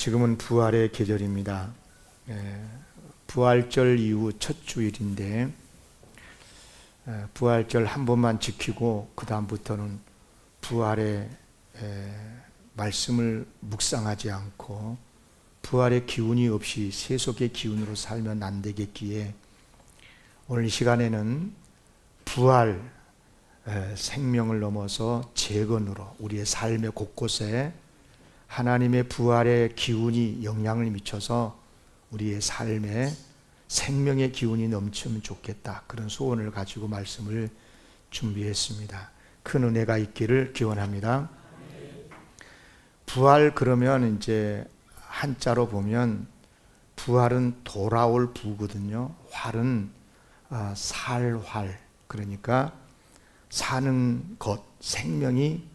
지금은 부활의 계절입니다. 부활절 이후 첫 주일인데 부활절 한 번만 지키고 그 다음부터는 부활의 말씀을 묵상하지 않고 부활의 기운이 없이 세속의 기운으로 살면 안 되겠기에 오늘 이 시간에는 부활 생명을 넘어서 재건으로 우리의 삶의 곳곳에 하나님의 부활의 기운이 영향을 미쳐서 우리의 삶에 생명의 기운이 넘치면 좋겠다, 그런 소원을 가지고 말씀을 준비했습니다. 큰 은혜가 있기를 기원합니다. 부활 그러면 이제 한자로 보면 부활은 돌아올 부거든요. 활은 살활, 그러니까 사는 것, 생명이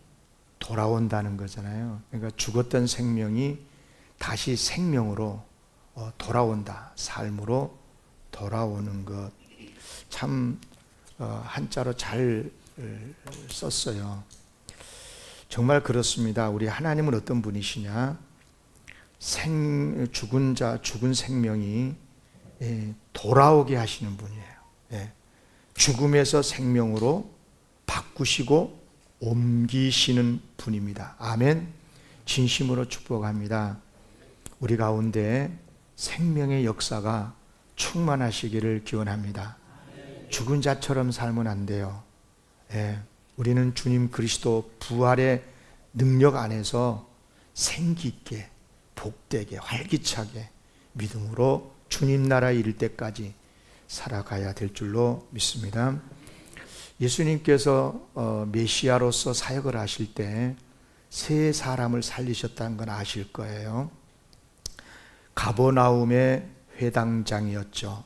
돌아온다는 거잖아요. 그러니까 죽었던 생명이 다시 생명으로 돌아온다, 삶으로 돌아오는 것. 참 한자로 잘 썼어요. 정말 그렇습니다. 우리 하나님은 어떤 분이시냐? 죽은 생명이 돌아오게 하시는 분이에요. 죽음에서 생명으로 바꾸시고 옮기시는 분입니다. 아멘. 진심으로 축복합니다. 우리 가운데 생명의 역사가 충만하시기를 기원합니다. 죽은 자처럼 살면 안 돼요. 우리는 주님 그리스도 부활의 능력 안에서 생기 있게, 복되게, 활기차게 믿음으로 주님 나라에 이를 때까지 살아가야 될 줄로 믿습니다. 예수님께서 메시아로서 사역을 하실 때 세 사람을 살리셨다는 건 아실 거예요. 가버나움의 회당장이었죠.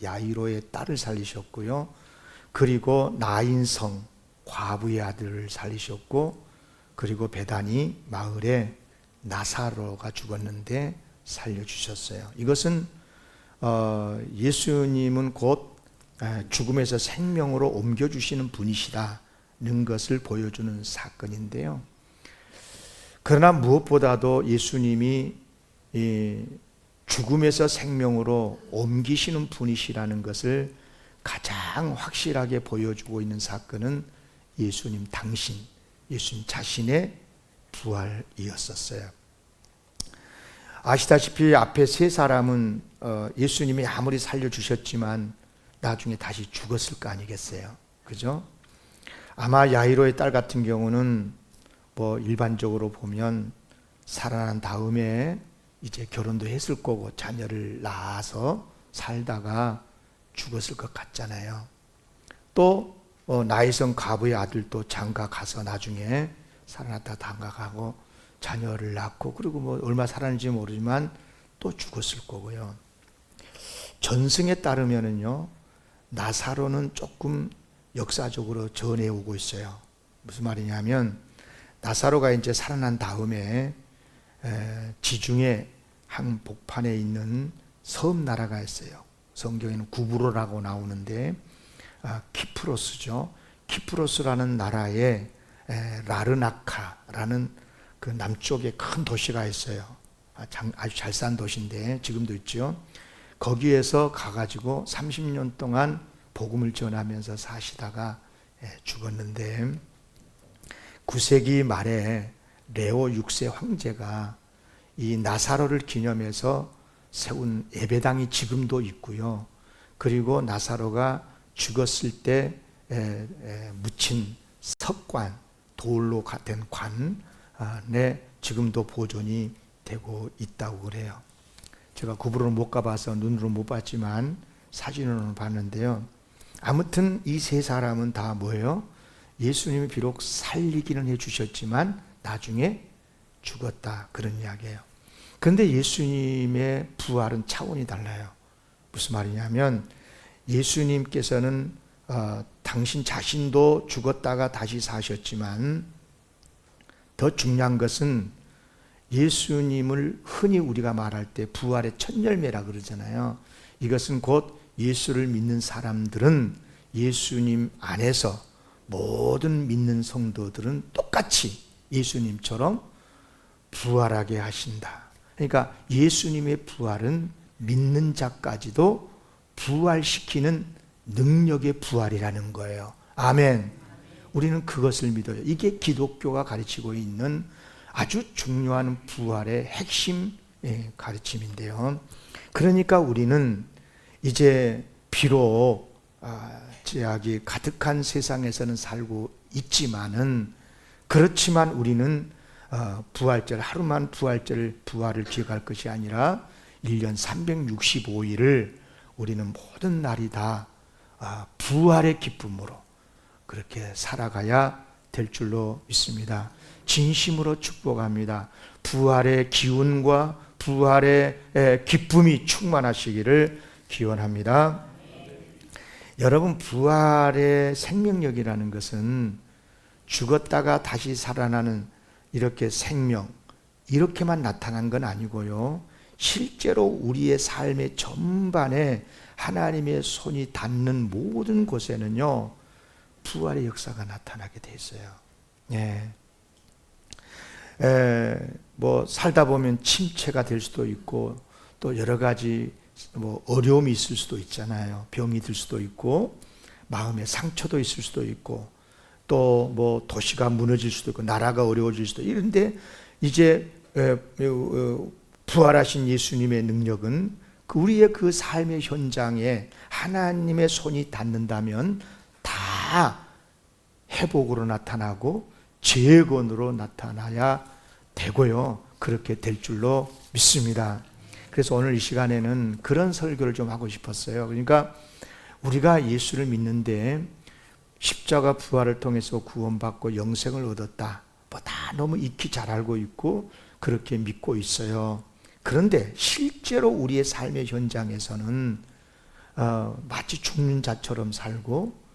야이로의 딸을 살리셨고요. 그리고 나인성 과부의 아들을 살리셨고, 그리고 베다니 마을에 나사로가 죽었는데 살려주셨어요. 이것은 예수님은 곧 죽음에서 생명으로 옮겨주시는 분이시다는 것을 보여주는 사건인데요. 그러나 무엇보다도 예수님이 죽음에서 생명으로 옮기시는 분이시라는 것을 가장 확실하게 보여주고 있는 사건은 예수님 자신의 부활이었었어요. 아시다시피 앞에 세 사람은 예수님이 아무리 살려주셨지만 나중에 다시 죽었을 거 아니겠어요? 그죠? 아마 야이로의 딸 같은 경우는 일반적으로 보면 살아난 다음에 이제 결혼도 했을 거고 자녀를 낳아서 살다가 죽었을 것 같잖아요. 또 나이성 과부의 아들도 장가 가서 나중에 살아났다 장가가고 자녀를 낳고, 그리고 얼마 살았는지 모르지만 또 죽었을 거고요. 전승에 따르면은요, 나사로는 조금 역사적으로 전해오고 있어요. 무슨 말이냐면 나사로가 이제 살아난 다음에 지중해 한복판에 있는 섬 나라가 있어요. 성경에는 구브로라고 나오는데 키프로스죠. 키프로스라는 나라에 라르나카라는 그 남쪽에 큰 도시가 있어요. 아주 잘 산 도시인데 지금도 있죠. 거기에서 가가지고 30년 동안 복음을 전하면서 사시다가 죽었는데, 9세기 말에 레오 6세 황제가 이 나사로를 기념해서 세운 예배당이 지금도 있고요. 그리고 나사로가 죽었을 때 묻힌 석관, 돌로 된 관에 지금도 보존이 되고 있다고 그래요. 제가 구부로는 못 가봐서 눈으로 못 봤지만 사진으로는 봤는데요. 아무튼 이 세 사람은 다 뭐예요? 예수님이 비록 살리기는 해주셨지만 나중에 죽었다, 그런 이야기예요. 그런데 예수님의 부활은 차원이 달라요. 무슨 말이냐면 예수님께서는 당신 자신도 죽었다가 다시 사셨지만 더 중요한 것은 예수님을 흔히 우리가 말할 때 부활의 첫 열매라 그러잖아요. 이것은 곧 예수를 믿는 사람들은 예수님 안에서 모든 믿는 성도들은 똑같이 예수님처럼 부활하게 하신다. 그러니까 예수님의 부활은 믿는 자까지도 부활시키는 능력의 부활이라는 거예요. 아멘. 우리는 그것을 믿어요. 이게 기독교가 가르치고 있는 아주 중요한 부활의 핵심 가르침인데요. 그러니까 우리는 이제 비록 죄악이 가득한 세상에서는 살고 있지만은, 그렇지만 우리는 부활절, 하루만 부활을 기억할 것이 아니라 1년 365일을 우리는 모든 날이 다 부활의 기쁨으로 그렇게 살아가야 될 줄로 믿습니다. 진심으로 축복합니다. 부활의 기운과 부활의 기쁨이 충만하시기를 기원합니다. 여러분, 부활의 생명력이라는 것은 죽었다가 다시 살아나는 이렇게 생명, 이렇게만 나타난 건 아니고요, 실제로 우리의 삶의 전반에 하나님의 손이 닿는 모든 곳에는요, 부활의 역사가 나타나게 돼 있어요. 예. 살다 보면 침체가 될 수도 있고, 또 여러 가지 어려움이 있을 수도 있잖아요. 병이 들 수도 있고, 마음의 상처도 있을 수도 있고, 또 도시가 무너질 수도 있고, 나라가 어려워질 수도 있고, 이런데 이제 부활하신 예수님의 능력은 우리의 그 삶의 현장에 하나님의 손이 닿는다면 다 회복으로 나타나고 재건으로 나타나야 되고요, 그렇게 될 줄로 믿습니다. 그래서 오늘 이 시간에는 그런 설교를 좀 하고 싶었어요. 그러니까 우리가 예수를 믿는데 십자가 부활을 통해서 구원받고 영생을 얻었다, 다 너무 익히 잘 알고 있고 그렇게 믿고 있어요. 그런데 실제로 우리의 삶의 현장에서는 마치 죽는 자처럼 살고,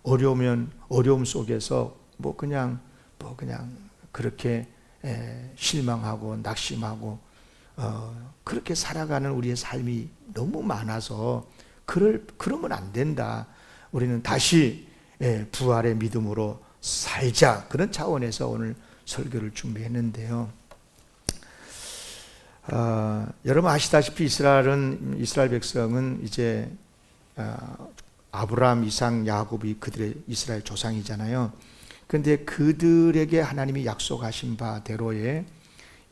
어려우면 어려움 속에서 그냥 그렇게 실망하고 낙심하고 그렇게 살아가는 우리의 삶이 너무 많아서 그러면 안 된다. 우리는 다시 부활의 믿음으로 살자, 그런 차원에서 오늘 설교를 준비했는데요. 여러분 아시다시피 이스라엘 백성은 이제 아브라함, 이삭, 야곱이 그들의 이스라엘 조상이잖아요. 그런데 그들에게 하나님이 약속하신 바대로의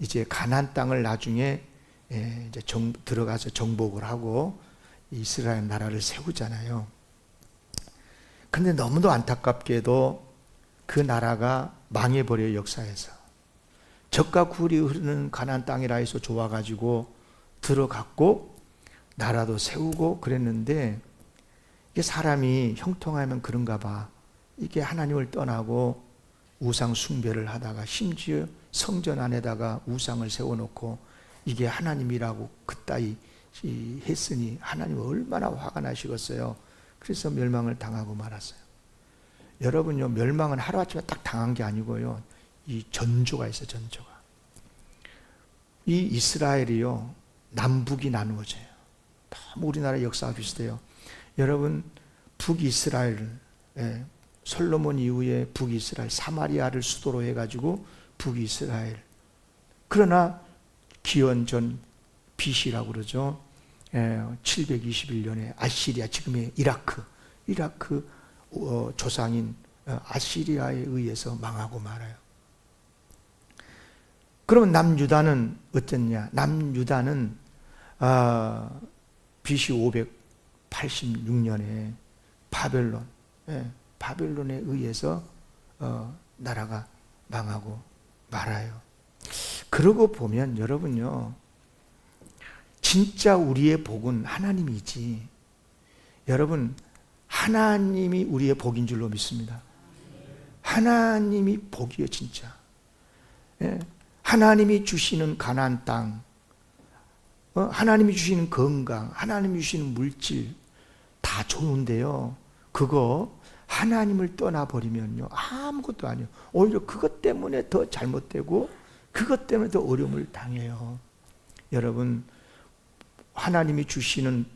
이제 가나안 땅을 나중에 이제 들어가서 정복을 하고 이스라엘 나라를 세우잖아요. 근데 너무도 안타깝게도 그 나라가 망해버려요. 역사에서 젖과 꿀이 흐르는 가나안 땅이라 해서 좋아가지고 들어갔고 나라도 세우고 그랬는데, 이게 사람이 형통하면 그런가 봐. 이게 하나님을 떠나고 우상 숭배를 하다가 심지어 성전 안에다가 우상을 세워놓고 이게 하나님이라고 그따위 했으니 하나님 얼마나 화가 나시겠어요. 그래서 멸망을 당하고 말았어요. 여러분요, 멸망은 하루아침에 딱 당한 게 아니고요, 이 전조가 있어요. 전조가. 이 이스라엘이요, 남북이 나누어져요. 너무 우리나라 역사가 비슷해요. 여러분, 북이스라엘, 솔로몬 이후에 북이스라엘, 사마리아를 수도로 해가지고 북이스라엘. 그러나 기원전 BC라고 그러죠. 721년에 아시리아, 지금의 이라크 조상인 아시리아에 의해서 망하고 말아요. 그러면 남유다는 어땠냐? 남유다는 BC 586년에 바벨론에 의해서 나라가 망하고 말아요. 그러고 보면 여러분요, 진짜 우리의 복은 하나님이지, 여러분 하나님이 우리의 복인 줄로 믿습니다. 하나님이 복이에요, 진짜. 하나님이 주시는 가나안 땅, 하나님이 주시는 건강, 하나님이 주시는 물질 다 좋은데요, 그거 하나님을 떠나버리면요 아무것도 아니에요. 오히려 그것 때문에 더 잘못되고 그것 때문에 더 어려움을 당해요. 여러분, 하나님이 주시는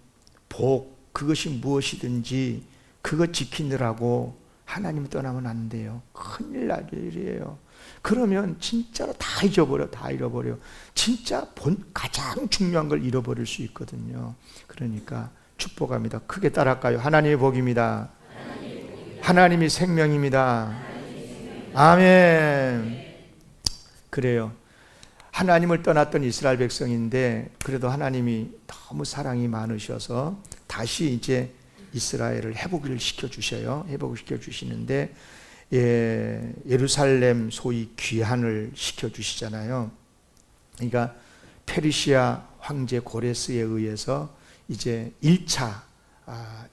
복, 그것이 무엇이든지 그거 지키느라고 하나님 떠나면 안 돼요. 큰일 날 일이에요. 그러면 진짜로 다 잃어버려. 진짜 가장 중요한 걸 잃어버릴 수 있거든요. 그러니까 축복합니다. 크게 따라할까요? 하나님의 복입니다. 하나님이 생명입니다. 아멘. 그래요. 하나님을 떠났던 이스라엘 백성인데 그래도 하나님이 너무 사랑이 많으셔서 다시 이제 이스라엘을 회복을 시켜주셔요. 회복을 시켜주시는데 예루살렘 소위 귀환을 시켜주시잖아요. 그러니까 페르시아 황제 고레스에 의해서 이제 1차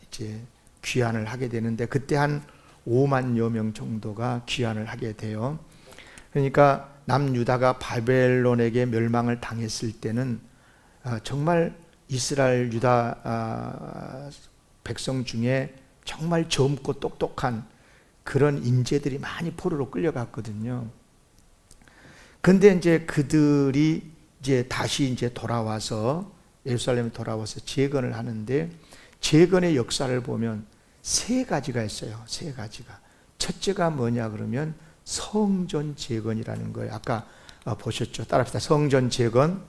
이제 귀환을 하게 되는데 그때 한 5만여 명 정도가 귀환을 하게 돼요. 그러니까 남유다가 바벨론에게 멸망을 당했을 때는 정말 이스라엘 유다 백성 중에 정말 젊고 똑똑한 그런 인재들이 많이 포로로 끌려갔거든요. 근데 이제 그들이 이제 다시 이제 돌아와서 예루살렘에 돌아와서 재건을 하는데 재건의 역사를 보면 세 가지가 있어요. 세 가지가. 첫째가 뭐냐 그러면 성전 재건이라는 거예요. 아까 보셨죠? 따라합시다. 성전 재건.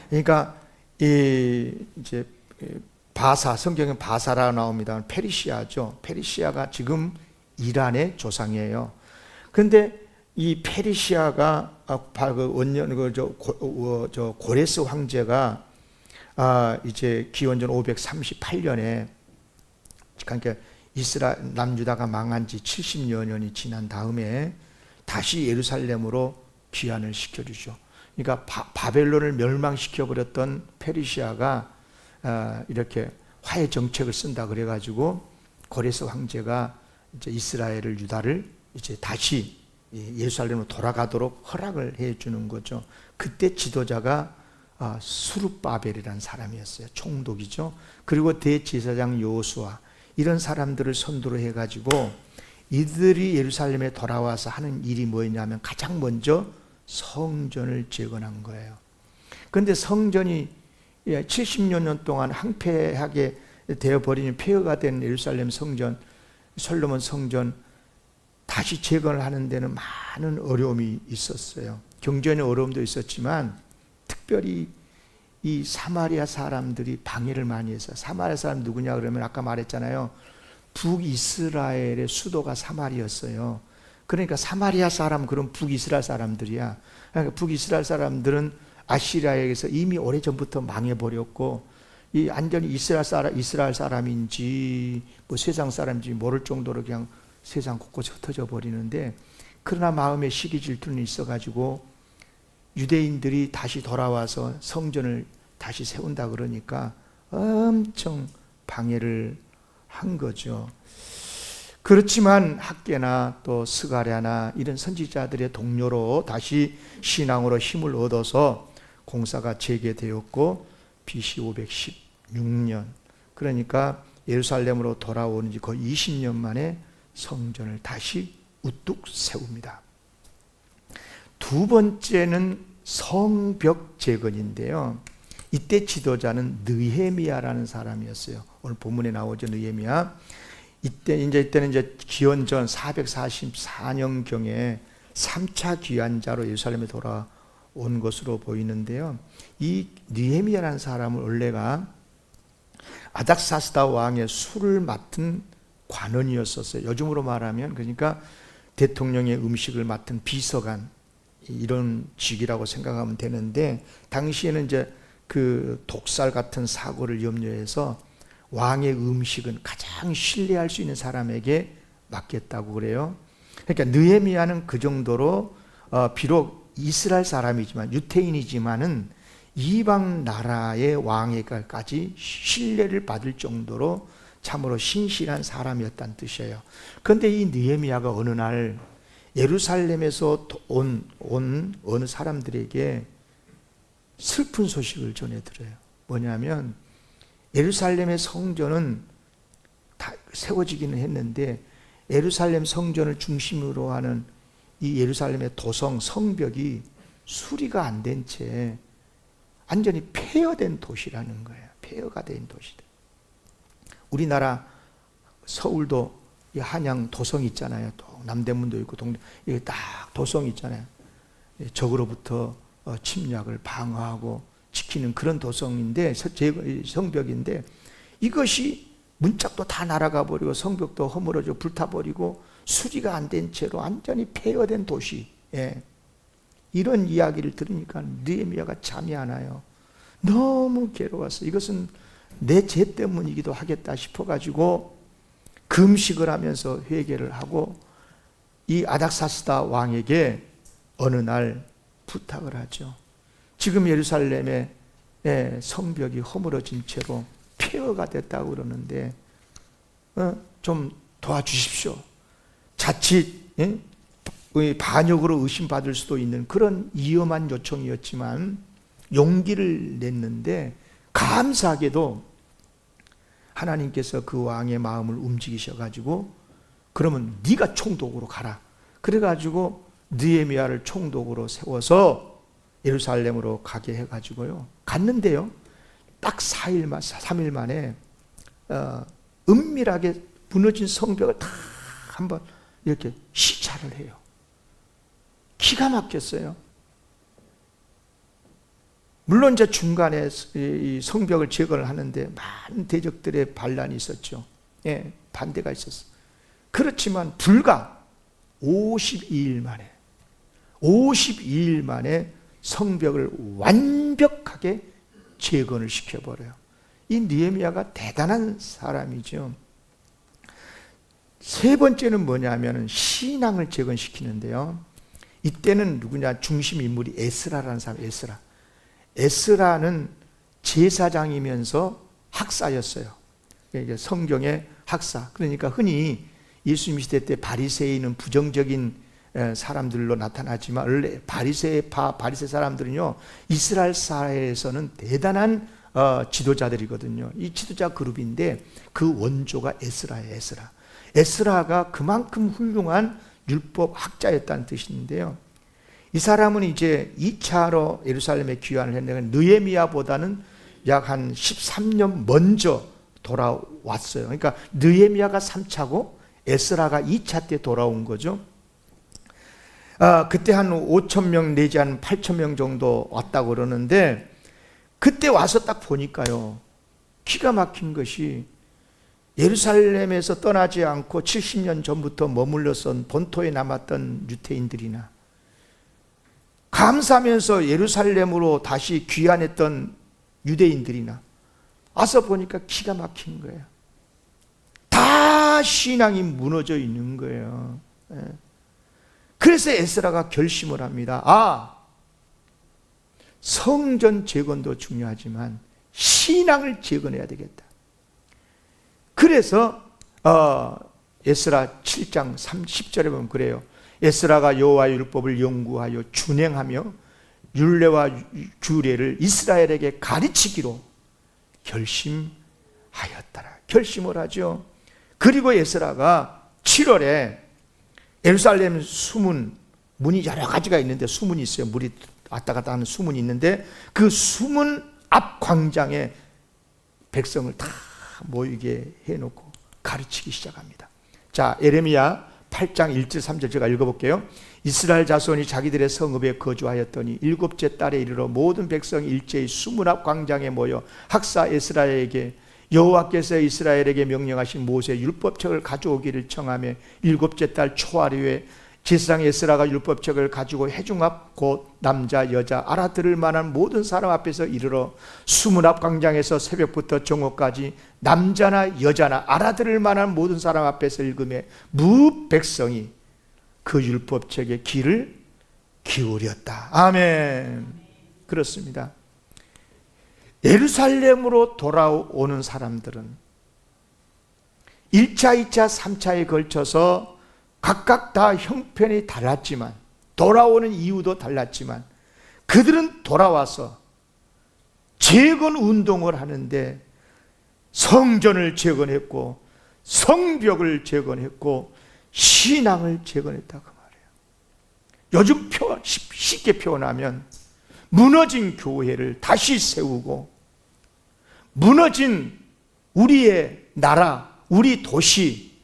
그러니까 이제 성경에 바사라 나옵니다. 페르시아죠. 페르시아가 지금 이란의 조상이에요. 근데 이 페르시아가 고레스 황제가 이제 기원전 538년에 그러니까 남유다가 망한 지 70여 년이 지난 다음에 다시 예루살렘으로 귀환을 시켜주죠. 그러니까 바벨론을 멸망시켜버렸던 페르시아가 이렇게 화해 정책을 쓴다 그래가지고 고레스 황제가 이제 이스라엘을 유다를 이제 다시 예루살렘으로 돌아가도록 허락을 해주는 거죠. 그때 지도자가 수룹바벨이라는 사람이었어요. 총독이죠. 그리고 대제사장 여호수아 이런 사람들을 선두로 해가지고 이들이 예루살렘에 돌아와서 하는 일이 뭐였냐면 가장 먼저 성전을 재건한 거예요. 그런데 성전이 70여 년 동안 황폐하게 되어버리는 폐허가 된 예루살렘 성전, 솔로몬 성전 다시 재건을 하는 데는 많은 어려움이 있었어요. 경제의 어려움도 있었지만 특별히 이 사마리아 사람들이 방해를 많이 했어요. 사마리아 사람 누구냐 그러면 아까 말했잖아요. 북이스라엘의 수도가 사마리였어요. 그러니까 사마리아 사람 그럼 북이스라엘 사람들이야. 그러니까 북이스라엘 사람들은 아시리아에게서 이미 오래전부터 망해버렸고 이 완전히 이스라엘 사람인지 뭐 세상 사람인지 모를 정도로 그냥 세상 곳곳에 흩어져 버리는데 그러나 마음에 시기 질투는 있어가지고 유대인들이 다시 돌아와서 성전을 다시 세운다 그러니까 엄청 방해를 한 거죠. 그렇지만 학개나 또 스가랴나 이런 선지자들의 동료로 다시 신앙으로 힘을 얻어서 공사가 재개되었고 BC 516년 그러니까 예루살렘으로 돌아오는 지 거의 20년 만에 성전을 다시 우뚝 세웁니다. 두 번째는 성벽 재건인데요. 이때 지도자는 느헤미야라는 사람이었어요. 오늘 본문에 나오죠. 느헤미야. 이때는 이제 기원전 444년경에 3차 귀환자로 예루살렘에 돌아온 것으로 보이는데요. 이 느헤미야라는 사람은 원래가 아닥사스다 왕의 술을 맡은 관원이었었어요. 요즘으로 말하면 그러니까 대통령의 음식을 맡은 비서관 이런 직이라고 생각하면 되는데 당시에는 이제 그 독살 같은 사고를 염려해서 왕의 음식은 가장 신뢰할 수 있는 사람에게 맡겼다고 그래요. 그러니까 느헤미야는 그 정도로 비록 이스라엘 사람이지만 유태인이지만은 이방 나라의 왕에게까지 신뢰를 받을 정도로 참으로 신실한 사람이었다는 뜻이에요. 그런데 이 느헤미야가 어느 날 예루살렘에서 온 어느 사람들에게 슬픈 소식을 전해드려요. 뭐냐면 예루살렘의 성전은 다 세워지기는 했는데 예루살렘 성전을 중심으로 하는 이 예루살렘의 도성 성벽이 수리가 안 된 채 완전히 폐허된 도시라는 거예요. 폐허가 된 도시다. 우리나라 서울도 이 한양 도성 있잖아요. 남대문도 있고 이게 딱 도성 있잖아요. 적으로부터 침략을 방어하고 지키는 그런 도성인데, 성벽인데, 이것이 문짝도 다 날아가 버리고 성벽도 허물어져 불타버리고 수리가 안 된 채로 완전히 폐허된 도시. 이런 이야기를 들으니까 느헤미야가 잠이 안 와요. 너무 괴로웠어. 이것은 내 죄 때문이기도 하겠다 싶어가지고 금식을 하면서 회개를 하고 이 아닥사스다 왕에게 어느 날 부탁을 하죠. 지금 예루살렘의 성벽이 허물어진 채로 폐허가 됐다고 그러는데 좀 도와주십시오. 자칫 반역으로 의심받을 수도 있는 그런 위험한 요청이었지만 용기를 냈는데, 감사하게도 하나님께서 그 왕의 마음을 움직이셔가지고 그러면 네가 총독으로 가라. 그래가지고 느헤미야를 총독으로 세워서 예루살렘으로 가게 해가지고요. 갔는데요. 딱 3일 만에 은밀하게 무너진 성벽을 다 한번 이렇게 시찰을 해요. 기가 막혔어요. 물론 이제 중간에 이 성벽을 제거를 하는데 많은 대적들의 반란이 있었죠. 반대가 있었어요. 그렇지만 불과 52일 만에 성벽을 완벽하게 재건을 시켜버려요. 이 느헤미야가 대단한 사람이죠. 세 번째는 뭐냐면 신앙을 재건시키는데요. 이때는 누구냐? 중심 인물이 에스라라는 사람. 에스라는 제사장이면서 학사였어요. 성경의 학사. 그러니까 흔히 예수님 시대 때 바리새인은 부정적인 사람들로 나타나지만 원래 바리새 사람들은요, 이스라엘 사회에서는 대단한 지도자들이거든요. 이 지도자 그룹인데 그 원조가 에스라예요. 에스라가 그만큼 훌륭한 율법 학자였다는 뜻인데요. 이 사람은 이제 2차로 예루살렘에 귀환을 했는데 느헤미야보다는 약 한 13년 먼저 돌아왔어요. 그러니까 느헤미야가 3차고 에스라가 2차 때 돌아온 거죠. 그때 한 5,000명 내지 한 8,000명 정도 왔다고 그러는데, 그때 와서 딱 보니까요, 기가 막힌 것이 예루살렘에서 떠나지 않고 70년 전부터 머물러선 본토에 남았던 유대인들이나 감사하면서 예루살렘으로 다시 귀환했던 유대인들이나 와서 보니까 기가 막힌 거예요. 다 신앙이 무너져 있는 거예요. 그래서 에스라가 결심을 합니다. 성전 재건도 중요하지만 신앙을 재건해야 되겠다. 그래서 에스라 7장 30절에 보면 그래요. 에스라가 여호와의 율법을 연구하여 준행하며 율례와 규례를 이스라엘에게 가르치기로 결심하였더라. 결심을 하죠. 그리고 에스라가 7월에 예루살렘 문이 여러 가지가 있는데 수문이 있어요. 물이 왔다 갔다 하는 수문이 있는데 그 수문 앞 광장에 백성을 다 모이게 해놓고 가르치기 시작합니다. 자, 예레미야 8장 1절 3절 제가 읽어볼게요. 이스라엘 자손이 자기들의 성읍에 거주하였더니 7째 달에 이르러 모든 백성이 일제히 수문 앞 광장에 모여 학사 에스라에게 여호와께서 이스라엘에게 명령하신 모세 율법책을 가져오기를 청하며 7째 달 초하루에 제사장 에스라가 율법책을 가지고 회중 앞 곧 남자 여자 알아들을 만한 모든 사람 앞에서 이르러 수문 앞 광장에서 새벽부터 정오까지 남자나 여자나 알아들을 만한 모든 사람 앞에서 읽음에 무 백성이 그 율법책의 귀를 기울였다. 아멘. 그렇습니다. 예루살렘으로 돌아오는 사람들은 1차, 2차, 3차에 걸쳐서 각각 다 형편이 달랐지만, 돌아오는 이유도 달랐지만, 그들은 돌아와서 재건 운동을 하는데 성전을 재건했고 성벽을 재건했고 신앙을 재건했다 그 말이에요. 요즘 쉽게 표현하면 무너진 교회를 다시 세우고 무너진 우리의 나라, 우리 도시,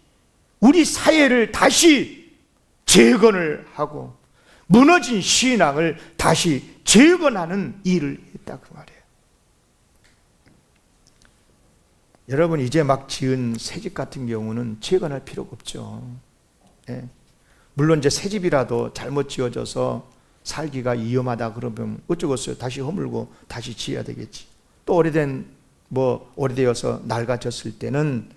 우리 사회를 다시 재건을 하고 무너진 신앙을 다시 재건하는 일을 했다고 말해요. 여러분, 이제 막 지은 새집 같은 경우는 재건할 필요가 없죠. 예. 물론 이제 새집이라도 잘못 지어져서 살기가 위험하다 그러면 어쩌겠어요. 다시 허물고 다시 지어야 되겠지. 또 오래되어서 낡아졌을 때는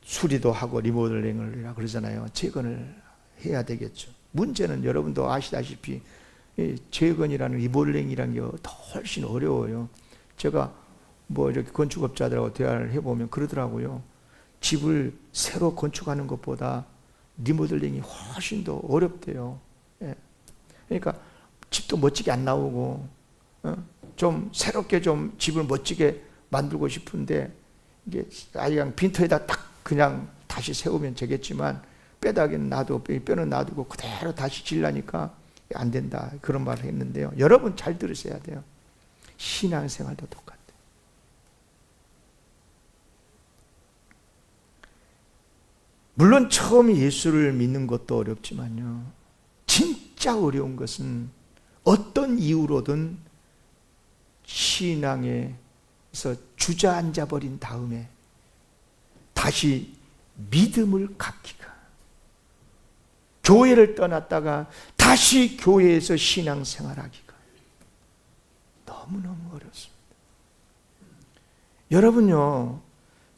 수리도 하고 리모델링을 그러잖아요. 재건을 해야 되겠죠. 문제는 여러분도 아시다시피 재건이라는 리모델링이라는 게 더 훨씬 어려워요. 제가 이렇게 건축업자들하고 대화를 해보면 그러더라고요. 집을 새로 건축하는 것보다 리모델링이 훨씬 더 어렵대요. 예. 그러니까 집도 멋지게 안 나오고 좀 새롭게 좀 집을 멋지게 만들고 싶은데 이게 그냥 빈터에다 딱 그냥 다시 세우면 되겠지만 뼈다귀는 뼈는 놔두고 그대로 다시 지으려니까 안 된다, 그런 말을 했는데요. 여러분 잘 들으셔야 돼요. 신앙생활도 똑같아요. 물론 처음 예수를 믿는 것도 어렵지만요, 진짜 어려운 것은 어떤 이유로든 신앙에서 주저앉아 버린 다음에 다시 믿음을 갖기가, 교회를 떠났다가 다시 교회에서 신앙생활하기가 너무너무 어렵습니다. 여러분요,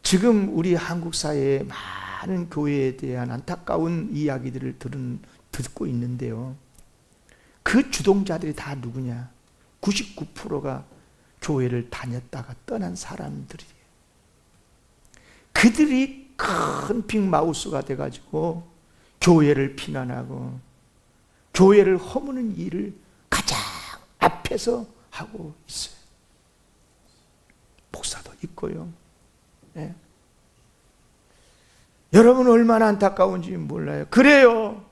지금 우리 한국 사회에 많은 교회에 대한 안타까운 이야기들을 듣고 있는데요, 그 주동자들이 다 누구냐? 99%가 교회를 다녔다가 떠난 사람들이에요. 그들이 큰 빅마우스가 돼가지고 교회를 비난하고 교회를 허무는 일을 가장 앞에서 하고 있어요. 목사도 있고요. 네. 여러분 얼마나 안타까운지 몰라요. 그래요.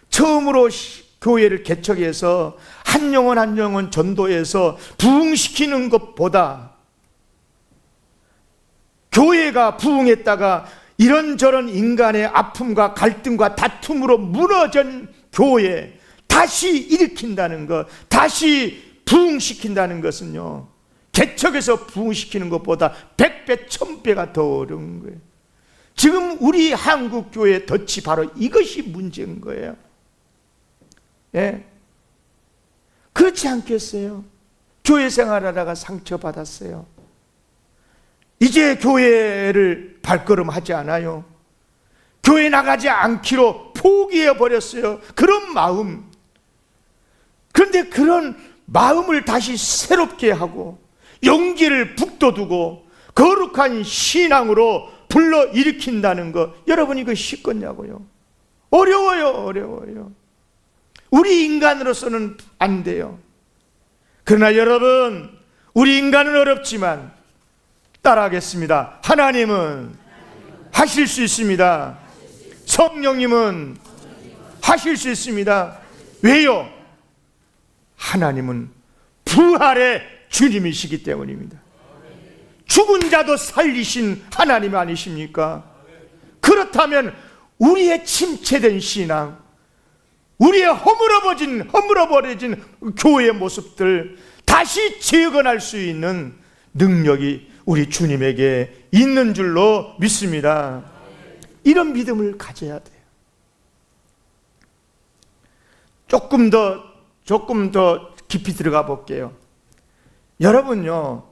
처음으로 교회를 개척해서 한 영혼 한 영혼 전도해서 부흥시키는 것보다 교회가 부흥했다가 이런저런 인간의 아픔과 갈등과 다툼으로 무너진 교회 다시 일으킨다는 것, 다시 부흥시킨다는 것은요, 개척해서 부흥시키는 것보다 100배, 1000배가 더 어려운 거예요. 지금 우리 한국 교회의 덫이 바로 이것이 문제인 거예요. 예. 그렇지 않겠어요? 교회 생활하다가 상처받았어요. 이제 교회를 발걸음하지 않아요. 교회 나가지 않기로 포기해버렸어요. 그런 마음. 그런데 그런 마음을 다시 새롭게 하고 용기를 북돋우고 거룩한 신앙으로 불러일으킨다는 것, 여러분 이거 쉽겠냐고요? 어려워요. 우리 인간으로서는 안 돼요. 그러나 여러분, 우리 인간은 어렵지만 따라하겠습니다. 하나님은 하실 수 있습니다. 성령님은 하실 수 있습니다. 왜요? 하나님은 부활의 주님이시기 때문입니다. 죽은 자도 살리신 하나님 아니십니까? 그렇다면 우리의 침체된 신앙, 우리의 허물어버려진 교회의 모습들 다시 재건할 수 있는 능력이 우리 주님에게 있는 줄로 믿습니다. 이런 믿음을 가져야 돼요. 조금 더 깊이 들어가 볼게요. 여러분요,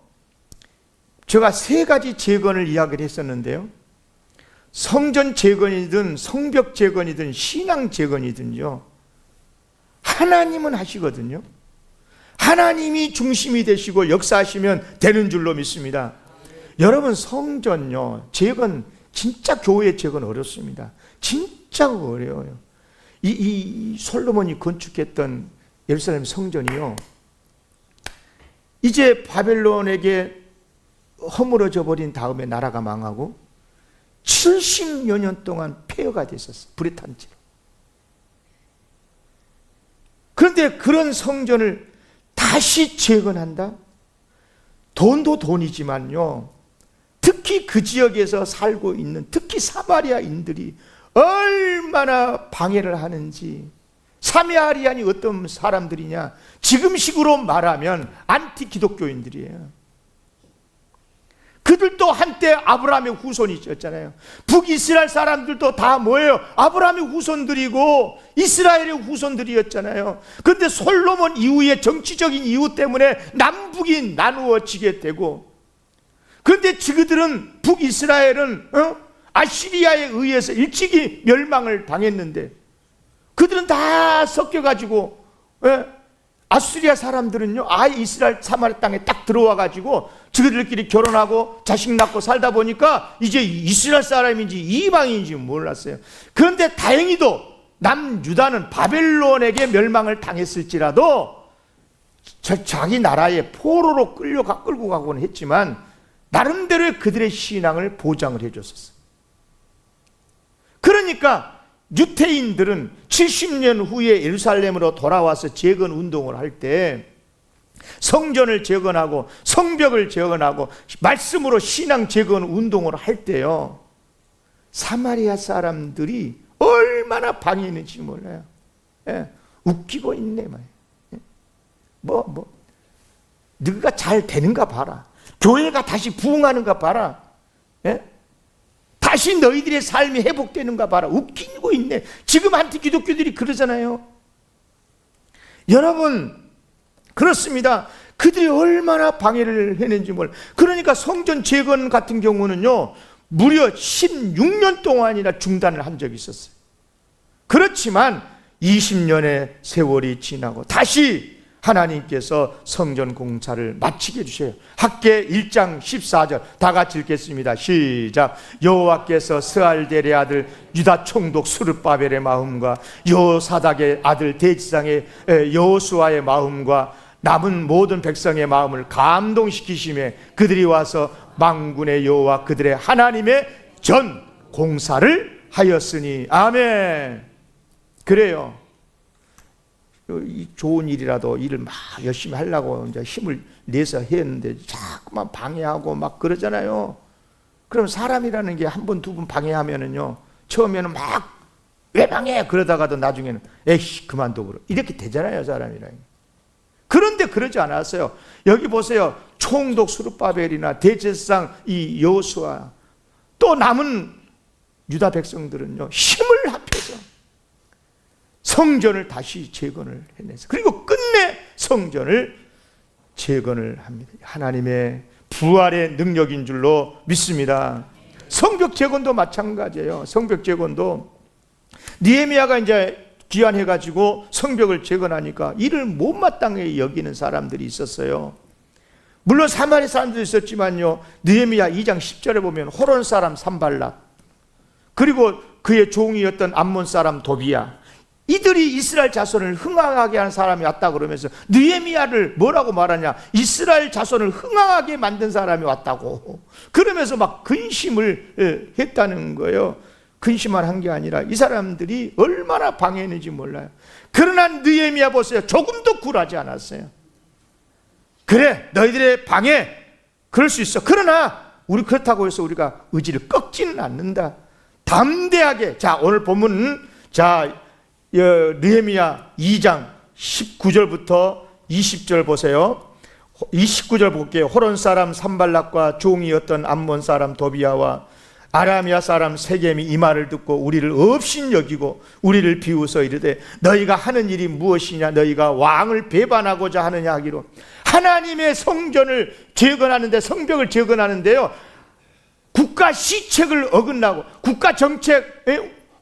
제가 3가지 재건을 이야기를 했었는데요, 성전 재건이든 성벽 재건이든 신앙 재건이든요, 하나님은 하시거든요. 하나님이 중심이 되시고 역사하시면 되는 줄로 믿습니다. 여러분, 성전요, 재건, 진짜 교회 재건 어렵습니다. 진짜 어려워요. 이 솔로몬이 건축했던 예루살렘 성전이요, 이제 바벨론에게 허물어져 버린 다음에 나라가 망하고 70여 년 동안 폐허가 됐었어요. 불에 탄 채로. 그런데 그런 성전을 다시 재건한다? 돈도 돈이지만요, 특히 그 지역에서 살고 있는 특히 사마리아인들이 얼마나 방해를 하는지. 사마리아인이 어떤 사람들이냐? 지금식으로 말하면 안티 기독교인들이에요. 그들도 한때 아브라함의 후손이었잖아요. 북이스라엘 사람들도 다 뭐예요? 아브라함의 후손들이고 이스라엘의 후손들이었잖아요. 그런데 솔로몬 이후의 정치적인 이유 때문에 남북이 나누어지게 되고, 그런데 그들은 북이스라엘은 아시리아에 의해서 일찍이 멸망을 당했는데 그들은 다 섞여가지고, 아수리아 사람들은요, 이스라엘 사마리아 땅에 딱 들어와가지고 저들끼리 결혼하고 자식 낳고 살다 보니까 이제 이스라엘 사람인지 이방인지 몰랐어요. 그런데 다행히도 남유다는 바벨론에게 멸망을 당했을지라도 자기 나라에 포로로 끌고 가곤 했지만 나름대로의 그들의 신앙을 보장을 해줬었어요. 그러니까 유태인들은 70년 후에 예루살렘으로 돌아와서 재건 운동을 할 때 성전을 재건하고 성벽을 재건하고 말씀으로 신앙 재건 운동을 할 때요, 사마리아 사람들이 얼마나 방해했는지 몰라요. 웃기고 있네 말이에요. 너가 잘 되는가 봐라. 교회가 다시 부흥하는가 봐라. 다시 너희들의 삶이 회복되는가 봐라. 웃기고 있네. 지금 안티 기독교들이 그러잖아요. 여러분, 그렇습니다. 그들이 얼마나 방해를 했는지 몰라요. 그러니까 성전 재건 같은 경우는요, 무려 16년 동안이나 중단을 한 적이 있었어요. 그렇지만 20년의 세월이 지나고 다시 하나님께서 성전 공사를 마치게 해주셔요. 학개 1장 14절 다 같이 읽겠습니다. 시작. 여호와께서 스알델의 아들 유다 총독 스룹바벨의 마음과 여호사닥의 아들 대지상의 여호수아의 마음과 남은 모든 백성의 마음을 감동시키시며 그들이 와서 만군의 여호와 그들의 하나님의 전 공사를 하였으니. 아멘. 그래요. 좋은 일이라도 일을 막 열심히 하려고 이제 힘을 내서 했는데 자꾸만 방해하고 막 그러잖아요. 그럼 사람이라는 게 한 번, 두 번 방해하면은요, 처음에는 막 왜 방해? 그러다가도 나중에는 에이씨 그만둬 버려. 이렇게 되잖아요, 사람이라는 게. 그런데 그러지 않았어요. 여기 보세요. 총독 스룹바벨이나 대제사장 이 여호수아 또 남은 유다 백성들은요, 힘을 합해서 성전을 다시 재건을 해내서, 그리고 끝내 성전을 재건을 합니다. 하나님의 부활의 능력인 줄로 믿습니다. 성벽 재건도 마찬가지예요. 성벽 재건도 느헤미야가 이제 귀환해가지고 성벽을 재건하니까 이를 못마땅히 여기는 사람들이 있었어요. 물론 사마리아 사람들도 있었지만요, 느헤미야 2장 10절에 보면 호론 사람 산발락, 그리고 그의 종이었던 암몬 사람 도비야, 이들이 이스라엘 자손을 흥왕하게 하는 사람이 왔다 그러면서 느헤미야를 뭐라고 말하냐? 이스라엘 자손을 흥왕하게 만든 사람이 왔다고. 그러면서 막 근심을 했다는 거예요. 근심만 한 게 아니라 이 사람들이 얼마나 방해했는지 몰라요. 그러나 느헤미야 보세요. 조금도 굴하지 않았어요. 그래, 너희들의 방해 그럴 수 있어. 그러나 우리 그렇다고 해서 우리가 의지를 꺾지는 않는다. 담대하게. 자, 오늘 본문, 자, 느헤미야 2장 19절부터 20절 보세요. 29절 볼게요. 호론 사람 산발락과 종이었던 암몬 사람 도비야와 아라미아 사람 세겜이 이 말을 듣고 우리를 업신 여기고 우리를 비웃어 이르되 너희가 하는 일이 무엇이냐? 너희가 왕을 배반하고자 하느냐 하기로. 하나님의 성전을 재건하는데, 성벽을 재건하는데요, 국가 시책을 어긋나고 국가 정책,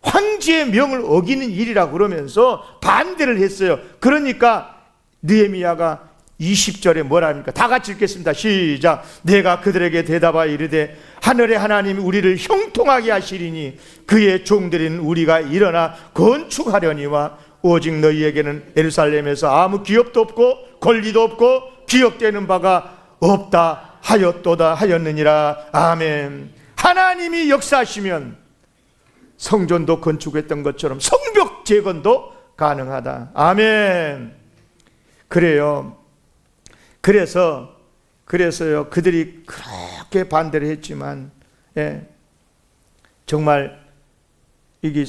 황제의 명을 어기는 일이라고 그러면서 반대를 했어요. 그러니까 느헤미야가 20절에 뭐라 합니까? 다 같이 읽겠습니다. 시작. 내가 그들에게 대답하여 이르되 하늘의 하나님이 우리를 형통하게 하시리니 그의 종들인 우리가 일어나 건축하려니와 오직 너희에게는 예루살렘에서 아무 기업도 없고 권리도 없고 기억되는 바가 없다 하였도다 하였느니라. 아멘. 하나님이 역사하시면 성전도 건축했던 것처럼 성벽 재건도 가능하다. 아멘. 그래요. 그래서 그래서요, 그들이 그렇게 반대를 했지만, 정말 이게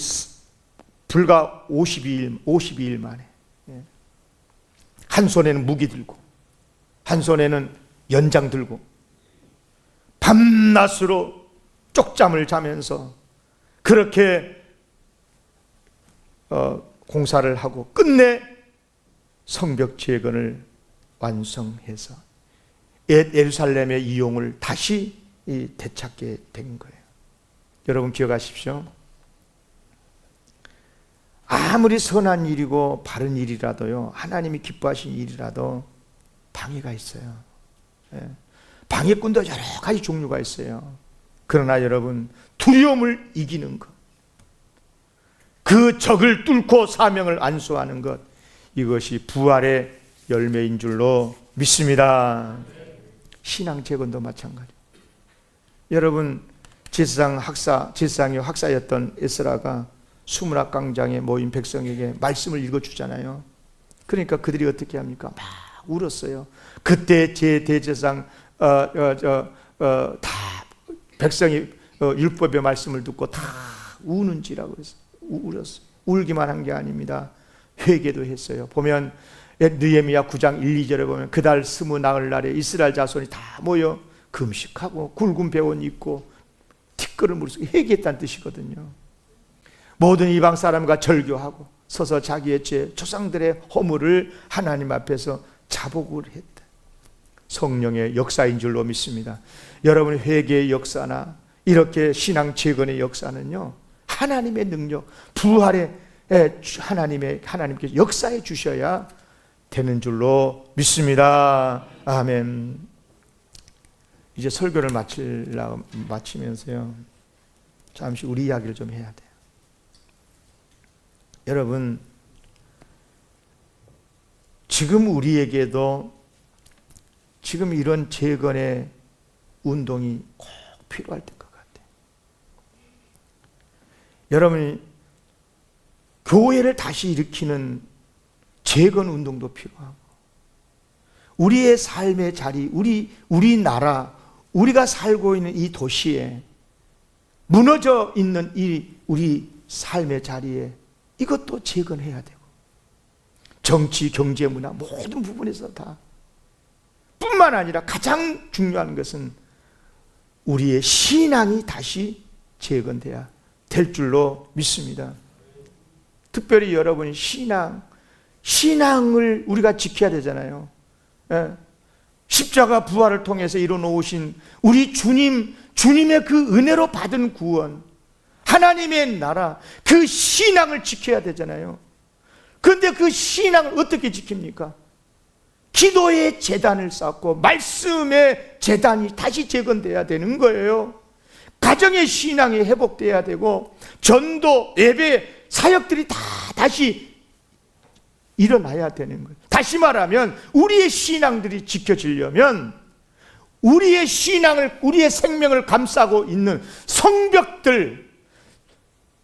불과 52일 만에 한 손에는 무기 들고 한 손에는 연장 들고 밤낮으로 쪽잠을 자면서 그렇게 공사를 하고 끝내 성벽 재건을 완성해서 예루살렘의 이용을 다시 되찾게 된 거예요. 여러분 기억하십시오. 아무리 선한 일이고 바른 일이라도요, 하나님이 기뻐하신 일이라도 방해가 있어요. 방해꾼도 여러 가지 종류가 있어요. 그러나 여러분, 두려움을 이기는 것, 그 적을 뚫고 사명을 안수하는 것, 이것이 부활의 열매인 줄로 믿습니다. 신앙 재건도 마찬가지. 여러분, 제사장의 학사였던 에스라가 수문학 강장에 모인 백성에게 말씀을 읽어주잖아요. 그러니까 그들이 어떻게 합니까? 막 울었어요. 그때 제 대제사장 다 백성이 율법의 말씀을 듣고 다 우는지라고 해서 울었어요. 울기만 한 게 아닙니다. 회개도 했어요. 보면 느헤미야 9장 1, 2절에 보면 그달 스무 나흘날에 이스라엘 자손이 다 모여 금식하고 굵은 배옷 입고 티끌을 물고 회개했다는 뜻이거든요. 모든 이방 사람과 절교하고 서서 자기의 죄, 조상들의 허물을 하나님 앞에서 자복을 했다. 성령의 역사인 줄로 믿습니다. 여러분, 회개의 역사나 이렇게 신앙 재건의 역사는요, 하나님의 능력, 부활의 하나님께서 역사해 주셔야 되는 줄로 믿습니다. 아멘. 이제 설교를 마치면서요, 잠시 우리 이야기를 좀 해야 돼요. 여러분, 지금 우리에게도 지금 이런 재건의 운동이 꼭 필요할 것 같아요. 여러분이 교회를 다시 일으키는 재건 운동도 필요하고, 우리의 삶의 자리, 우리나라, 우리가 살고 있는 이 도시에 무너져 있는 우리 삶의 자리에 이것도 재건해야 되고, 정치, 경제, 문화 모든 부분에서 다, 뿐만 아니라 가장 중요한 것은 우리의 신앙이 다시 재건돼야 될 줄로 믿습니다. 특별히 여러분이 신앙을 우리가 지켜야 되잖아요. 십자가 부활을 통해서 이뤄놓으신 우리 주님의 그 은혜로 받은 구원, 하나님의 나라, 그 신앙을 지켜야 되잖아요. 그런데 그 신앙을 어떻게 지킵니까? 기도의 재단을 쌓고 말씀의 재단이 다시 재건돼야 되는 거예요. 가정의 신앙이 회복돼야 되고, 전도, 예배, 사역들이 다시 일어나야 되는 거예요. 다시 말하면 우리의 신앙들이 지켜지려면 우리의 신앙을, 우리의 생명을 감싸고 있는 성벽들,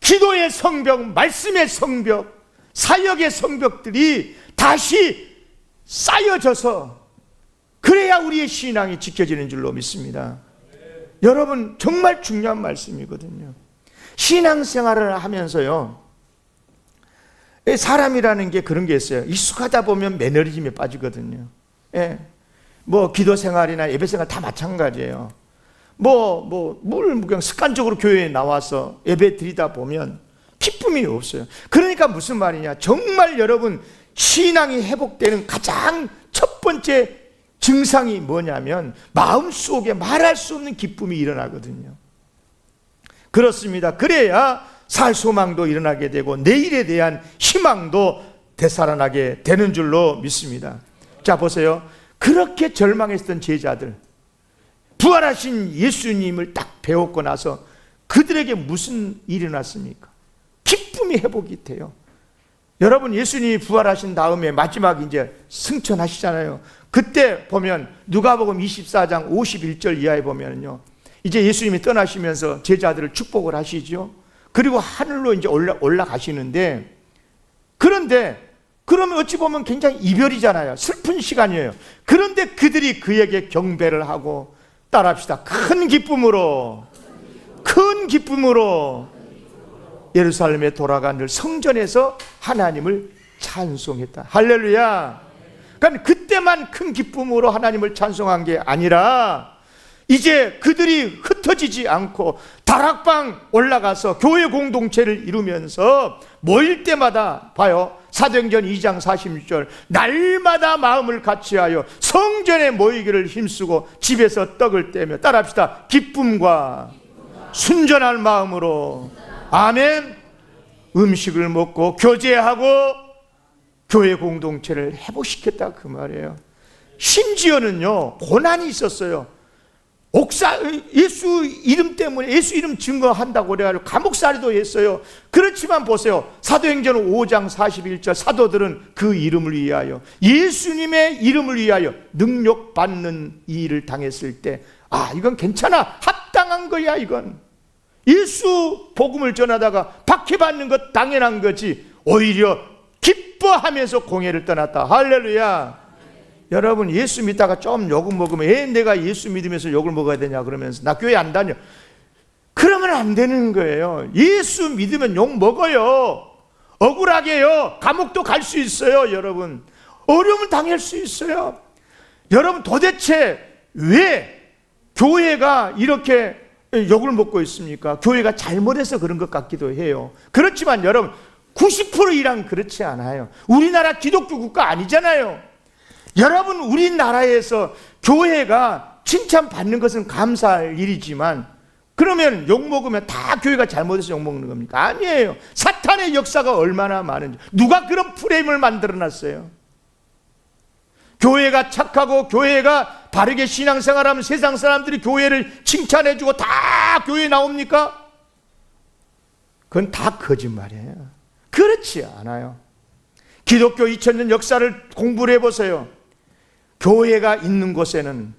기도의 성벽, 말씀의 성벽, 사역의 성벽들이 다시 쌓여져서, 그래야 우리의 신앙이 지켜지는 줄로 믿습니다. 여러분, 정말 중요한 말씀이거든요. 신앙생활을 하면서요, 사람이라는 게 그런 게 있어요. 익숙하다 보면 매너리즘에 빠지거든요. 뭐 기도생활이나 예배생활 다 마찬가지예요. 그냥 습관적으로 교회에 나와서 예배 드리다 보면 기쁨이 없어요. 그러니까 무슨 말이냐, 정말 여러분 신앙이 회복되는 가장 첫 번째 증상이 뭐냐면 마음속에 말할 수 없는 기쁨이 일어나거든요. 그렇습니다. 그래야 살 소망도 일어나게 되고 내일에 대한 희망도 되살아나게 되는 줄로 믿습니다. 자, 보세요. 그렇게 절망했던 제자들, 부활하신 예수님을 딱 배웠고 나서 그들에게 무슨 일이 일어났습니까? 기쁨이 회복이 돼요. 여러분, 예수님이 부활하신 다음에 마지막 이제 승천하시잖아요. 그때 보면 누가복음 24장 51절 이하에 보면요, 이제 예수님이 떠나시면서 제자들을 축복을 하시죠. 그리고 하늘로 이제 올라가시는데, 그런데 그러면 어찌 보면 굉장히 이별이잖아요. 슬픈 시간이에요. 그런데 그들이 그에게 경배를 하고, 따라합시다, 큰 기쁨으로 예루살렘에 돌아가 늘 성전에서 하나님을 찬송했다. 할렐루야. 그러니까 그때만 큰 기쁨으로 하나님을 찬송한 게 아니라 이제 그들이 흩어지지 않고 다락방 올라가서 교회 공동체를 이루면서 모일 때마다 봐요. 사도행전 2장 46절, 날마다 마음을 같이하여 성전에 모이기를 힘쓰고 집에서 떡을 떼며, 따라합시다, 기쁨과 순전한 마음으로, 아멘, 음식을 먹고 교제하고 교회 공동체를 회복시켰다 그 말이에요. 심지어는요, 고난이 있었어요. 예수 이름 때문에, 예수 이름 증거한다고 그래가지고 감옥살이도 했어요. 그렇지만 보세요, 사도행전 5장 41절, 사도들은 그 이름을 위하여, 예수님의 이름을 위하여 능력받는 이 일을 당했을 때, 아, 이건 괜찮아, 합당한 거야. 이건 예수 복음을 전하다가 박해받는 것 당연한 거지, 오히려 기뻐하면서 공회를 떠났다. 할렐루야. 여러분, 예수 믿다가 좀 욕을 먹으면, 내가 예수 믿으면서 욕을 먹어야 되냐 그러면서 나 교회 안 다녀, 그러면 안 되는 거예요. 예수 믿으면 욕 먹어요. 억울하게요. 감옥도 갈 수 있어요. 여러분, 어려움을 당할 수 있어요. 여러분, 도대체 왜 교회가 이렇게 욕을 먹고 있습니까? 교회가 잘못해서 그런 것 같기도 해요. 그렇지만 여러분, 90% 이란 그렇지 않아요. 우리나라 기독교 국가 아니잖아요. 여러분, 우리나라에서 교회가 칭찬받는 것은 감사할 일이지만, 그러면 욕먹으면 다 교회가 잘못해서 욕먹는 겁니까? 아니에요. 사탄의 역사가 얼마나 많은지. 누가 그런 프레임을 만들어놨어요? 교회가 착하고 교회가 바르게 신앙생활하면 세상 사람들이 교회를 칭찬해주고 다 교회에 나옵니까? 그건 다 거짓말이에요. 그렇지 않아요. 기독교 2000년 역사를 공부를 해보세요. 교회가 있는 곳에는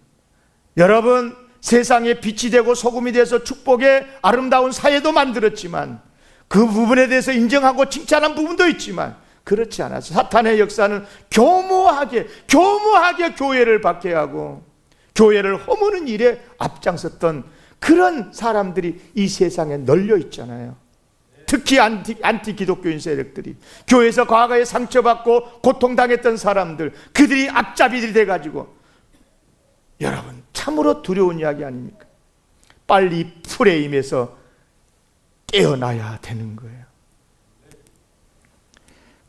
여러분, 세상에 빛이 되고 소금이 돼서 축복의 아름다운 사회도 만들었지만, 그 부분에 대해서 인정하고 칭찬한 부분도 있지만, 그렇지 않아서 사탄의 역사는 교모하게 교회를 박해하고 교회를 허무는 일에 앞장섰던 그런 사람들이 이 세상에 널려 있잖아요. 특히 안티 기독교인 세력들이, 교회에서 과거에 상처받고 고통당했던 사람들, 그들이 앞잡이들이 돼가지고, 여러분, 참으로 두려운 이야기 아닙니까? 빨리 프레임에서 깨어나야 되는 거예요.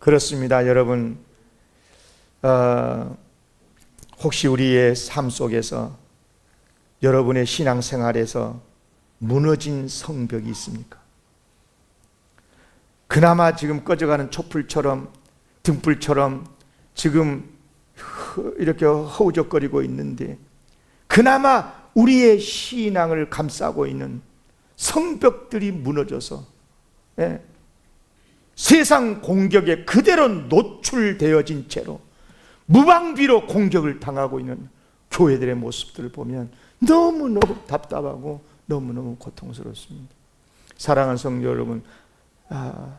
그렇습니다. 여러분, 혹시 우리의 삶 속에서, 여러분의 신앙생활에서 무너진 성벽이 있습니까? 그나마 지금 꺼져가는 촛불처럼, 등불처럼 지금 이렇게 허우적거리고 있는데, 그나마 우리의 신앙을 감싸고 있는 성벽들이 무너져서, 세상 공격에 그대로 노출되어진 채로 무방비로 공격을 당하고 있는 교회들의 모습들을 보면 너무너무 답답하고 너무너무 고통스럽습니다. 사랑하는 성도 여러분,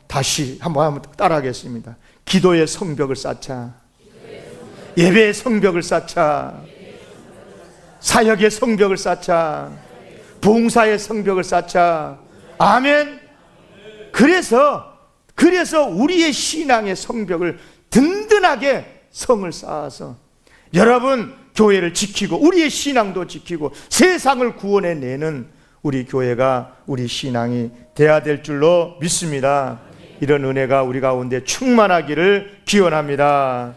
다시 한번 따라하겠습니다. 기도의 성벽을 쌓자. 예배의 성벽을 쌓자. 사역의 성벽을 쌓자. 봉사의 성벽을 쌓자. 아멘. 그래서 우리의 신앙의 성벽을 든든하게 성을 쌓아서 여러분, 교회를 지키고 우리의 신앙도 지키고 세상을 구원해내는 우리 교회가, 우리 신앙이 돼야 될 줄로 믿습니다. 이런 은혜가 우리 가운데 충만하기를 기원합니다.